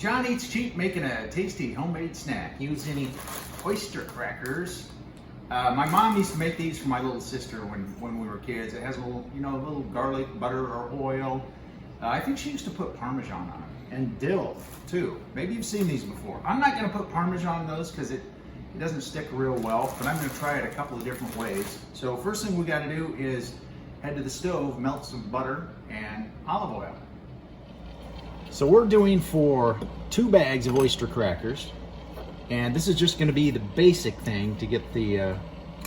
John Eats Cheap, making a tasty homemade snack using oyster crackers. My mom used to make these for my little sister when we were kids. It has a little, a little garlic, butter, or oil. I think she used to put Parmesan on it, and dill too. Maybe you've seen these before. I'm not going to put Parmesan on those because it doesn't stick real well, but I'm going to try it a couple of different ways. So first thing we got to do is head to the stove, melt some butter and olive oil. So we're doing for 2 bags of oyster crackers, and this is just going to be the basic thing to get the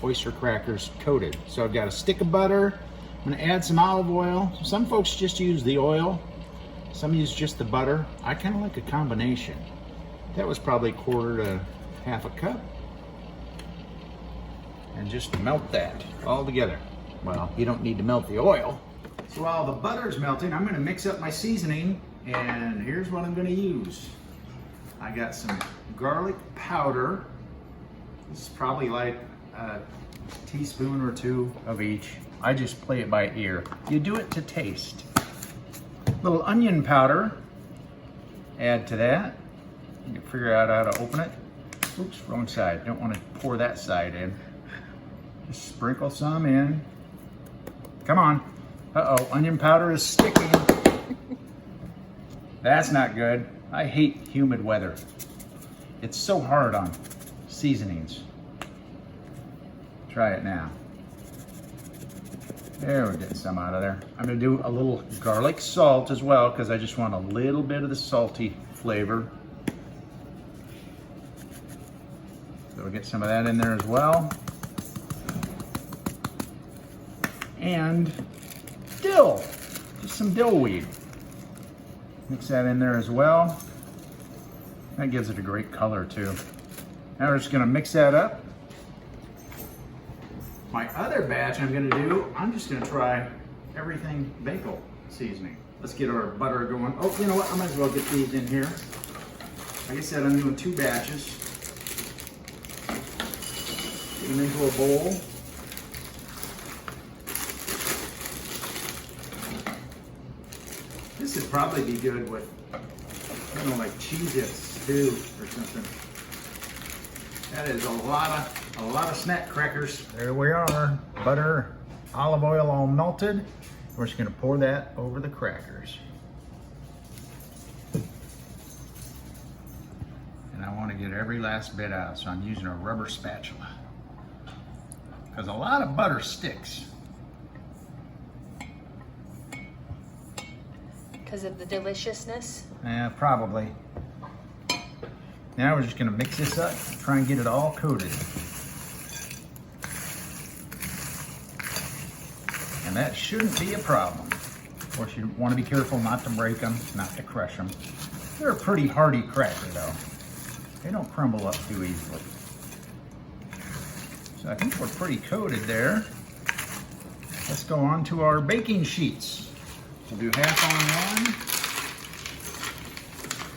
oyster crackers coated. So I've got a stick of butter. I'm going to add some olive oil. Some folks just use the oil, some use just the butter. I kind of like a combination. That was probably 1/4 to 1/2 cup. And just melt that all together. Well, you don't need to melt the oil. So while the butter is melting, I'm going to mix up my seasoning, and here's what I'm going to use. I got some garlic powder. This is probably like a teaspoon or 2 of each. I just play it by ear. You do it to taste. Little onion powder. Add to that. You can figure out how to open it. Oops, wrong side. Don't want to pour that side in. Just sprinkle some in. Come on. Uh-oh, onion powder is sticking. That's not good. I hate humid weather. It's so hard on seasonings. Try it now. There, we get some out of there. I'm gonna do a little garlic salt as well because I just want a little bit of the salty flavor. So we'll get some of that in there as well. And dill, just some dill weed. Mix that in there as well. That gives it a great color too. Now we're just gonna mix that up. My other batch I'm just gonna try everything bagel seasoning. Let's get our butter going. Oh, you know what, I might as well get these in here. Like I said, I'm doing 2 batches. Get them into a bowl. This would probably be good with, like Cheez-Its too, or something. That is a lot of snack crackers. There we are, butter, olive oil all melted. We're just gonna pour that over the crackers. And I wanna get every last bit out, so I'm using a rubber spatula. Because a lot of butter sticks. Because of the deliciousness? Yeah, probably. Now we're just gonna mix this up, try and get it all coated. And that shouldn't be a problem. Of course, you wanna be careful not to break them, not to crush them. They're a pretty hardy cracker though. They don't crumble up too easily. So I think we're pretty coated there. Let's go on to our baking sheets. We'll do half on one,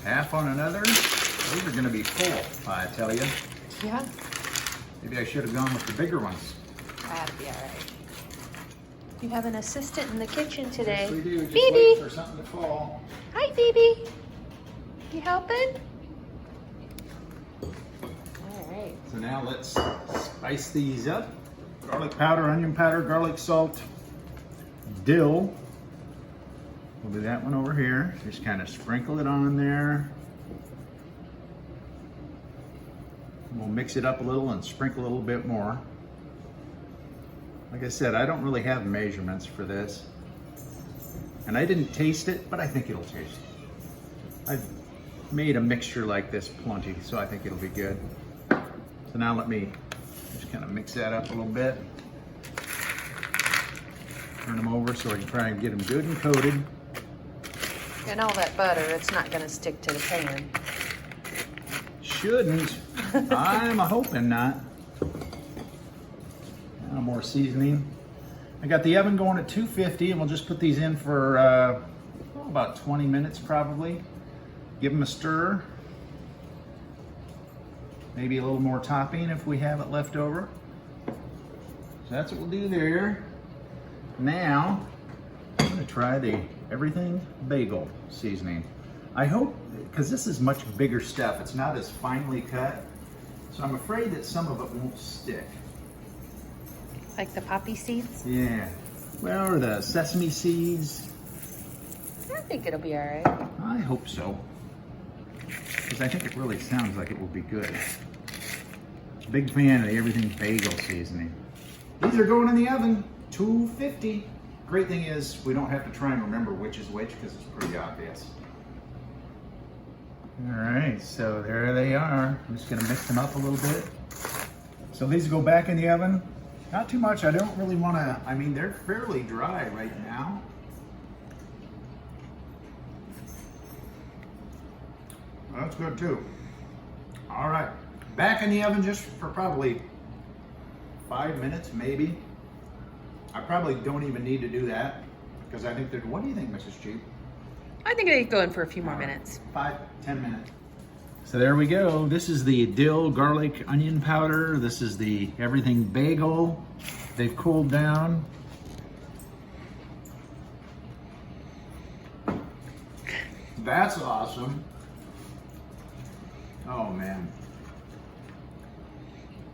half on another. Those are gonna be full, I tell you. Yeah. Maybe I should have gone with the bigger ones. That'd be all right. You have an assistant in the kitchen today. Yes, we do. Just Phoebe. wait for something to fall. Hi, Phoebe. You helping? All right. So now let's spice these up. Garlic powder, onion powder, garlic salt, dill. We'll do that one over here. Just kind of sprinkle it on there. We'll mix it up a little and sprinkle a little bit more. Like I said, I don't really have measurements for this. And I didn't taste it, but I think it'll taste. I've made a mixture like this plenty, so I think it'll be good. So now let me just kind of mix that up a little bit. Turn them over so I can try and get them good and coated. And all that butter, it's not going to stick to the pan. Shouldn't. I'm hoping not. Now more seasoning. I got the oven going at 250, and we'll just put these in for about 20 minutes probably. Give them a stir. Maybe a little more topping if we have it left over. So that's what we'll do there. Now, I'm gonna try the everything bagel seasoning. I hope, because this is much bigger stuff, it's not as finely cut, so I'm afraid that some of it won't stick. Like the poppy seeds? Yeah. Well, or the sesame seeds. I think it'll be all right. I hope so. Because I think it really sounds like it will be good. Big fan of the everything bagel seasoning. These are going in the oven, 250. Great thing is we don't have to try and remember which is which because it's pretty obvious. All right, so there they are. I'm just gonna mix them up a little bit. So these go back in the oven. Not too much, I don't really wanna, I mean, they're fairly dry right now. That's good too. All right, back in the oven just for probably 5 minutes, maybe. I probably don't even need to do that because I think they're, what do you think, Mrs. Cheap? I think they go in for a few more minutes. 5, 10 minutes. So there we go. This is the dill garlic onion powder. This is the everything bagel. They've cooled down. That's awesome. Oh man.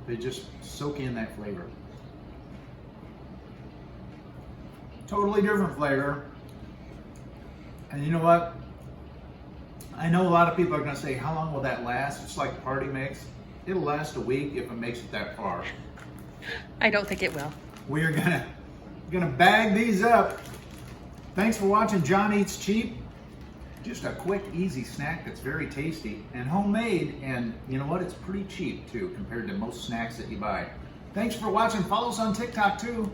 They just soak in that flavor. Totally different flavor. And you know what? I know a lot of people are gonna say, how long will that last? It's like party mix. It'll last a week if it makes it that far. I don't think it will. We're gonna bag these up. Thanks for watching John Eats Cheap. Just a quick, easy snack that's very tasty and homemade, and you know what? It's pretty cheap too compared to most snacks that you buy. Thanks for watching. Follow us on TikTok too.